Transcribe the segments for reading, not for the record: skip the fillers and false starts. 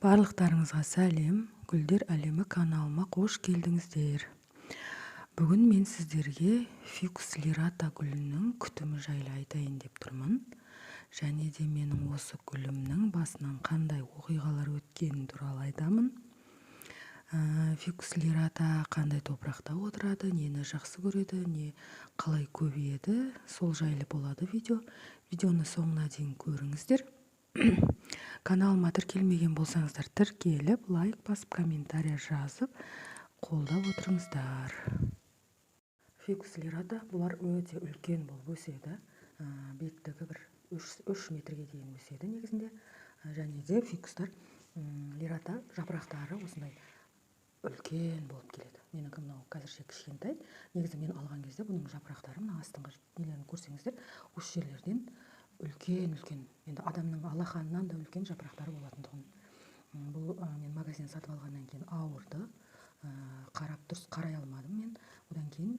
Барлықтарыңызға сәлем, Гүлдер әлемі каналыма қош келдіңіздер. Бүгін мен сіздерге фикус лирата гүлінің күтімі жайлы айтайын деп тұрмын. Және де менің осы гүлімнің басынан қандай оқиғалар өткені туралы айтамын. Фикус лирата қандай топырақта отырады, нені жақсы көреді, не қалай көбейеді, сол жайлы болады видео. Видеоны соңына дейін көріңіздер. Каналыма тіркелмеген болсаңыздар, тіркеліп, лайк басып, комментария жазып, қолдап отырыңыздар. Фикус лирата бұлар өте үлкен болып өседі. Биіктігі бір 3 метрге дейін өседі негізінде. Және де фикустар лирата жапырақтары осындай үлкен болып келеді. Менікі мынау қазірше кішкентай. Негізі мен алған кезде бұның жапырақтары, мына астыңғы нелерін көрсеңіздер, осы жерлерден үлкен, енді адамның алақанынан да үлкен жапырақтары болатындығын. Бұл мен магазин сатып алғаннан кейін ауырды, дұрыс қарай алмадым мен. Одан кейін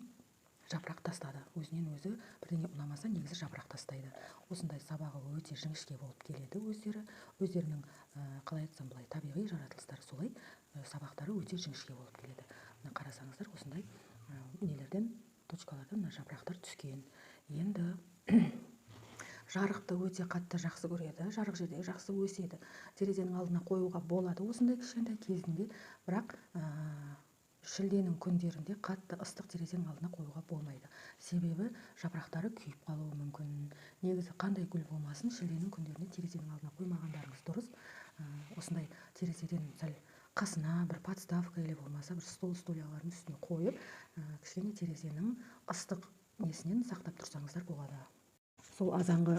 жапырақ тастады. Өзінен өзі бірдеңе ұнамаса, негізі жапырақ тастайды. Осындай сабағы өте жіңішке болып келеді өздерінің, қалай айтсам былай, табиғи жаратылыстары солай, сабақтары өте жіңішке болып келеді. Мына қарасаңыздар, осындай нелерден, точкалардан жапырақтар түскен. Енді жарықты өте қатты жақсы көреді, жарық жерде жақсы өседі. Терезенің алдына қоюға болады осындай кішкентай кезінде, бірақ шілденің күндерінде қатты ыстық терезенің алдына қоюға болмайды. Себебі жапырақтары күйіп қалуы мүмкін. Негізі қандай гүл болмасын, шілденің күндерінде терезенің алдына қоймағандарыңыз дұрыс. Осындай терезеден сәл қасына бір подставка или болмаса бір стульялардың үстіне қойып, кішкене терезенің ыстық несінен сақтап тұрсаңыздар болады. Сол азанғы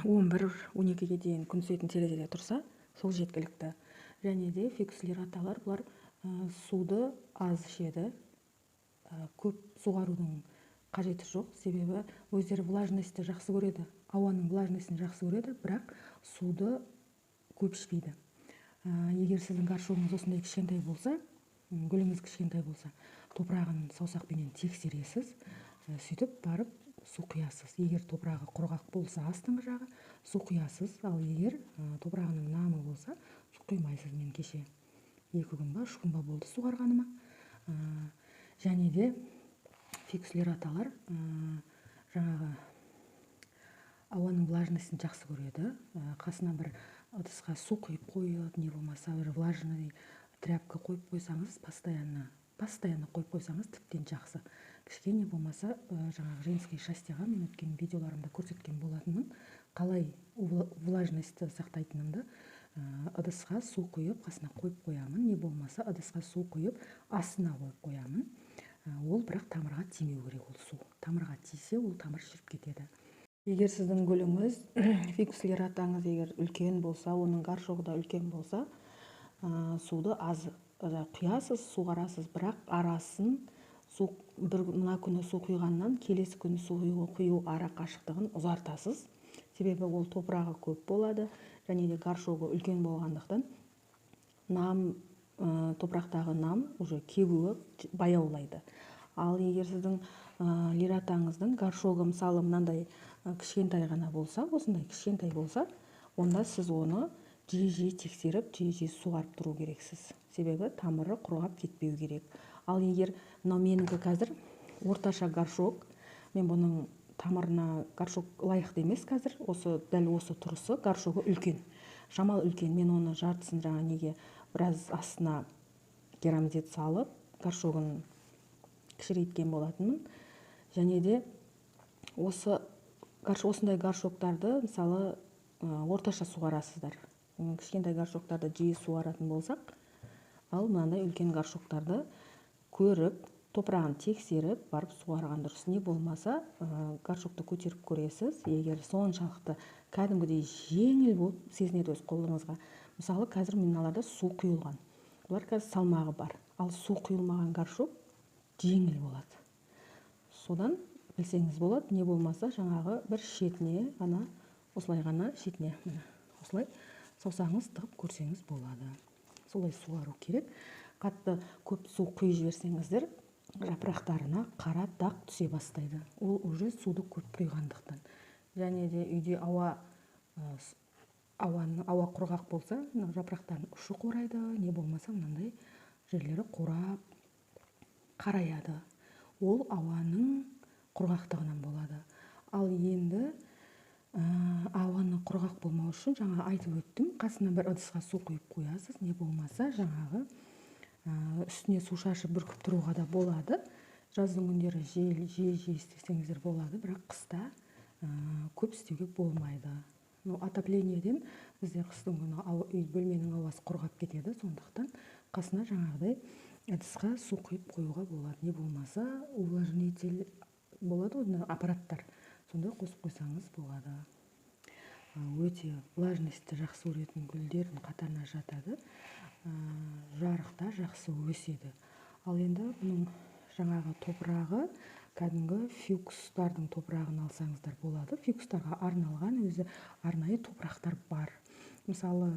11-12-ге дейін күн түсетін терезеде тұрса, сол жеткілікті. Және де фикус лираталар бұлар суды аз ішеді. Көп суғарудың қажеті жоқ, себебі өздері влажностьті жақсы көреді. Ауаның влажностьін жақсы көреді, бірақ суды көп ішпейді. Егер сіздің горшогыңыз осындай кішкентай болса, гүліңіз кішкентай болса, топырағын саусақпенен тексересіз, сөйтіп барып су құясыз. Егер топырағы құрғақ болса, астыңғы жағы су құясыз, ал егер топырағының намы болса, су құймайсыз. Мен кеше 2 күн ба, 3 күн ба болды суғарғаныма. Және де фикус лираталар жаңағы ауаның влажностьін жақсы көреді. Қасына бір ыдысқа су құйып қойып, не болмаса бір влажный тряпка қойып қойсаңыз, постоянно қойып қойсаңыз тіптен жақсы. Кішкене болмаса жаңағы женский шастиға мен өткен видеоларымда көрсеткен болатынмын, қалай влажностьті сақтайтынымды. Ыдысқа су құйып, қасына қойып қоямын, не болмаса ыдысқа су құйып, астына қойып қоямын. Ол бірақ тамырға тимеу керек ол су. Тамырға тисе, ол тамыр шіріп кетеді. Егер сіздің гүліңіз, фикус лиратаңыз егер үлкен болса, оның горшогы да үлкен болса, суды аз құясыз, суғарасыз, бірақ арасын мына күні су құйғаннан келесі күні су құю ара қашықтығын ұзартасыз. Себебі ол топырағы көп болады, және де горшогы үлкен болғандықтан топырақтағы нам уже кебуі баяулайды. Ал егер сіздің лиратаңыздың горшогы мысалы мынандай кішкентай ғана болса, осындай кішкентай болса, онда сіз оны жиі тексеріп, жиі суғарып тұру керексіз. Себебі тамыры құрғап кетпеу керек. Ал егер менікі қазір орташа горшок, мен бұның тамырына горшок лайықты емес қазір, дәл осы тұрысы горшогы үлкен. Шамал үлкен, мен оны жартысын неге біраз астына керамзит салып, горшогын кішірейткен болатынмын. Және де осындай горшоктарды мысалы орташа суғарасыздар. Кішкентай горшоктарды жиі суғаратын болсақ, ал мынандай үлкен горшоктарды көріп, топырағын тексеріп, барып суғарған дұрыс. Не болмаса, горшокты көтеріп көресіз, егер соншалықты кәдімгідей жеңіл болып сезінеді өз қолыңызға. Мысалы, қазір мыналарда су құйылған. Бұлар қазір салмағы бар. Ал су құйылмаған горшок жеңіл болады. Содан білсеңіз болады, не болмаса, жаңағы бір шетіне, осылай ғана шетіне, осылай саусағыңыз тығып көрсеңіз болады. Солай суғару керек. Қатты көп су құйып жіберсеңіздер, жапырақтарына қара дақ түсе бастайды. Ол уже суды көп құйғандықтан. Және де үйде ауа ауа құрғақ болса жапырақтардың ұшы қурайды, не болмаса мынандай жерлері қурап қараяды. Ол ауаның құрғақтығынан болады. Ал енді ауаны құрғақ болмау үшін жаңа айтып өттім, қасына бір ыдысқа су құйып қоясыз, не болмаса жаңағы үстіне су шашып бүркіп тұруға да болады. Жаздың күндері жиі істесеңіздер болады, бірақ қыста көп істеуге болмайды. Отоплениеден бізде қыстың күні бөлменің ауасы құрғап кетеді, сондықтан қасына жаңағыдай ыдысқа су құйып қоюға болады. Не болмаса увлажнитель болады ғой, аппараттар, сонда қосып қойсаңыз болады. Өте влажностьті жақсы көретін гүлдердің қатарына жатады. Жарықта жақсы өседі. Ал енді бұның жаңағы топырағы кәдімгі фьюкстардың топырағын алсаңыздар болады. Фьюкстарға арналған өзі арнайы топырақтар бар. Мысалы,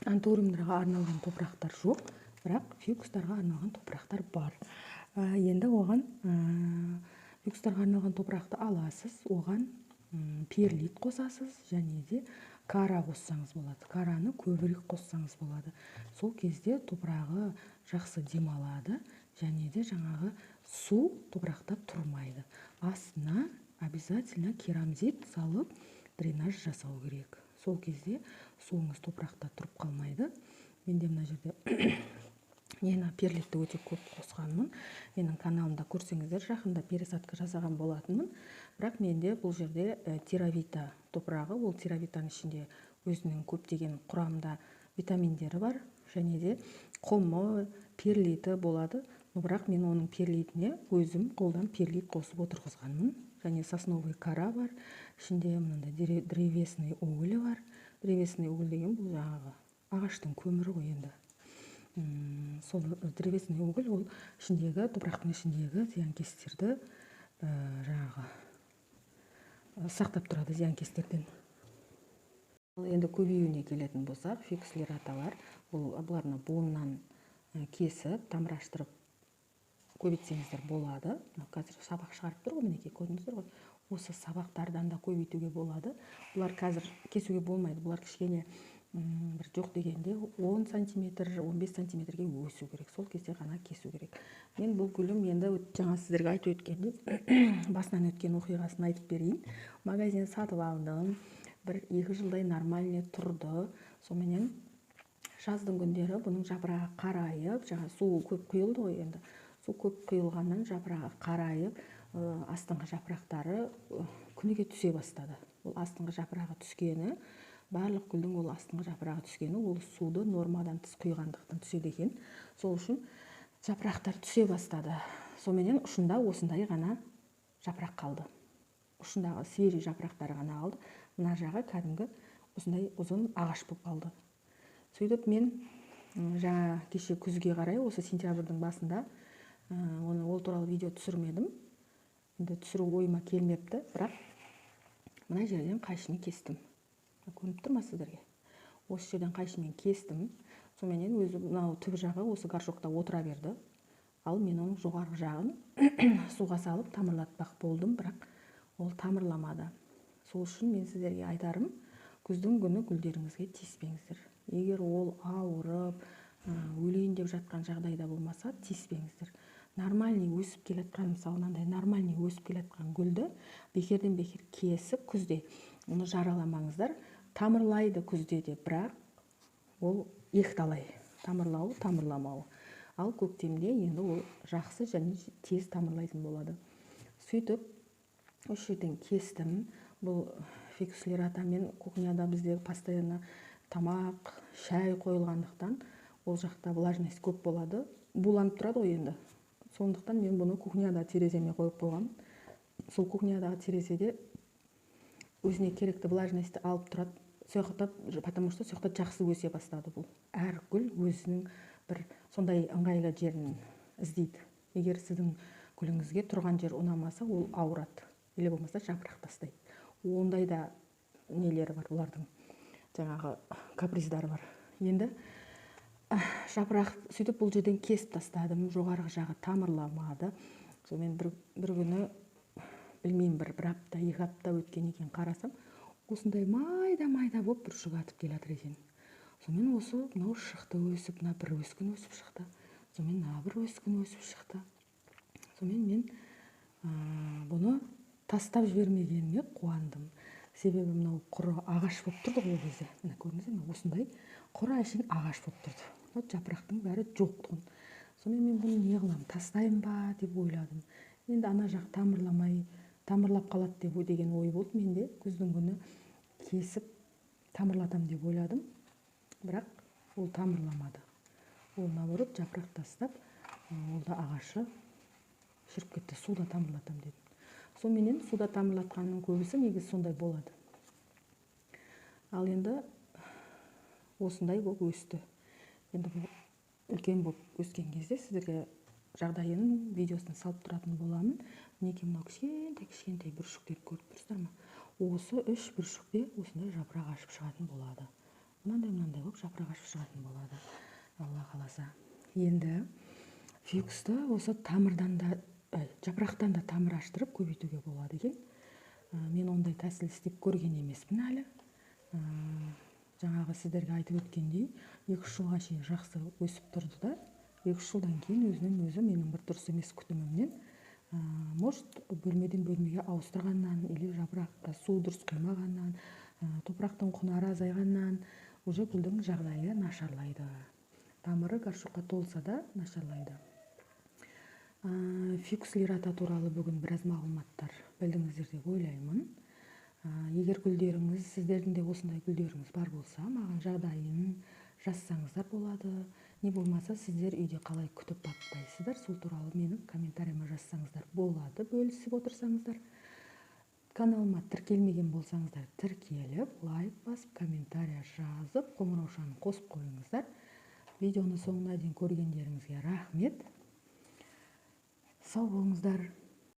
антуриумдарға арналған топырақтар жоқ, бірақ фьюкстарға арналған топырақтар бар. Енді оған фьюкстарға арналған топырақты аласыз, оған перлит қосасыз, және де кара қоссаңыз болады. Караны көбірек қоссаңыз болады. Сол кезде топырағы жақсы демалады, және де жаңағы су топырақта тұрмайды. Астына обязательно керамзит салып дренаж жасау керек. Сол кезде суыңыз топырақта тұрып қалмайды. Менде мына жерде перлитті өте көп қосқанмын. Менің каналымда көрсеңіздер, жақында пересадка жасаған болатынмын. Бірақ менде бұл жерде теравита топырағы, ол теравитаның ішінде өзінің көптеген құрамда витаминдері бар, және де құмы, перлиті болады. Бірақ мен оның перлитіне өзім қолдан перлит қосып отырғызғанмын. Және сосновый кара бар, ішінде мынандай древесный уголь бар. Древесный уголь деген бұл жаңағы ағаштың көмірі ғой енді. Сол древесный уголь ол ішіндегі, топырақтың ішіндегі зиянкестерді жаңағы сақтап тұрады зиянкестерден. Енді көбеюіне келетін болсақ, фикслераталар, бұларны буыннан кесіп, тамыраштырып көбейтсеңіздер болады. Қазір сабақ шығарып тұр ғой, мінекей көрдіңіздер ғой. Осы сабақтардан да көбейтуге болады. Бұлар қазір кесуге болмайды. Бұлар кішкене бір жоқ дегенде 10 сантиметр, 15 сантиметрге өсу керек. Сол кезде ғана кесу керек. Мен бұл гүлім енді жаңа сіздерге айтып өткенде басынан өткен оқиғасын айтып берейін. Магазиннен сатып алдым. 1-2 жылдай нормальный тұрды. Сонымен жаздың күндері бұның жапырағы қарайып, жаңа су көп құйылды ғой енді. Су көп құйылғаннан жапырағы қарайып, астыңғы жапырақтары күніге түсе бастады. Ол астыңғы жапырағы түскені, барлық гүлдің ол астыңғы жапырағы түскені, ол суды нормадан тыс құйғандықтан түседі екен. Сол үшін жапырақтар түсе бастады. Соменен ұшында осындай ғана жапырақ қалды. Ұшындағы свежий жапырақтары ғана қалды. Мына жағы кәдімгі осындай ұзын ағаш болып қалды. Сөйтіп мен жаңа кеше күзге қарай, осы сентябрьдің басында ол туралы видео түсірмедім. Енді түсіру ойыма келмепті, бірақ мына жерден қайшымен кестім. Көрініп тұр ма сіздерге? Осы жерден қайшымен кестім. Соменен өзі мынау түп жағы осы горшокта отыра берді. Ал мен оның жоғарғы жағын суға салып тамырлатпақ болдым, бірақ ол тамырламады. Сол үшін мен сіздерге айтарым, күздің күні гүлдеріңізге тиіспеңіздер. Егер ол ауырып, өлейін деп жатқан жағдайда болмаса, тиіспеңіздер. Нормальный өсіп келатқан, мысалы мынандай нормальный өсіп келатқан гүлді бекерден бекер кесіп күзде оны жараламаңыздар. Тамырлайды күзде де, бірақ ол екіталай. Тамырлауы, тамырламауы. Ал көктемде енді ол жақсы және тез тамырлайтын болады. Сөйтіп, осы жерден кестім. Бұл фикслерата мен кухняда бізде постоянно тамақ, шай қойылғандықтан ол жақта влажность көп болады. Буланып тұрады ғой енді. Сондықтан мен бұны кухняда тереземе қойып қойғам. Сол кухнядағы терезе өзіне керекті влажностьті алып тұрады. Потому что сояқта жақсы өсе бастады бұл. Әр гүл өзінің бір сондай ыңғайлы жерін іздейді. Егер сіздің гүліңізге тұрған жер ұнамаса, ол ауырады. Или болмаса жапырақ тастайды. Ондай да нелері бар, бұлардың жаңағы каприздары бар. Енді жапырақ сөйтіп бұл жерден кесіп тастадым, жоғарғы жағы тамырламады. Сонымен бір күні білмеймін, бір апта, 2 апта өткен екен қарасам, осындай майда болып бүршік атып келе жатыр екен. Сонымен осы мынау шықты өсіп, мына бір өскен өсіп шықты. Сонымен мына бір өскен өсіп шықты. Сонымен мен бұны тастап жібермегеніме қуандым. Себебі мынау құры ағаш болып тұрды ғой ол кезде. Мына көрдіңіздер ме? Осындай құры әшейін ағаш болып тұрды. Вот жапырақтың бәрі жоқ тұғын. Сонымен мен бұны не қыламын, тастайын ба деп ойладым. Енді ана жақ тамырлап қалады деген ой болды менде. Күздің күні кесіп тамырлатам деп ойладым. Бірақ ол тамырламады. Ол наоборот жапырақ тастап, ол да ағашы шіріп кетті. Суда тамырлатам дедім. Сонымен суда тамырлатқанның көбісі негізі сондай болады. Ал енді осындай болып өсті. Енді бұл үлкен болып өскен кезде сіздерге жағдайының видеосын салып тұратын боламын. Мінекей мынау кішкентай бүршіктер көріп тұрсыздар ма? Осы 3 бүршікте осындай жапырақ ашып шығатын болады. Мынандай болып жапырақ ашып шығатын болады. Алла қаласа. Енді фикусты осы тамырдан да, жапырақтан да тамыр аштырып көбейтуге болады екен. Мен ондай тәсіл істеп көрген емеспін әлі. Жаңағы сіздерге айтып өткендей, 2-3 жылға шейін жақсы өсіп тұрды да, 2-3 жылдан кейін өзінен өзі менің бір дұрыс емес күтімімнен, может бөлмеден бөлмеге ауыстырғаннан, или жапыраққа су дұрыс құймағаннан, топырақтың құнары азайғаннан уже гүлдің жағдайы нашарлайды. Тамыры горшокқа толса да нашарлайды. Фикус лирата туралы бүгін біраз мағлұматтар білдіңіздер деп ойлаймын. Егер гүлдеріңіз, сіздердің де осындай гүлдеріңіз бар болса, маған жағдайын жазсаңыздар болады. Не болмаса сіздер үйде қалай күтіп баптайсыздар, сол туралы менің комментарияма жазсаңыздар болады, бөлісіп отырсаңыздар. Каналыма тіркелмеген болсаңыздар, тіркеліп, лайк басып, комментария жазып, қоңыраушаны қосып қойыңыздар. Видеоны соңына дейін көргендеріңізге рахмет. Сау болыңыздар.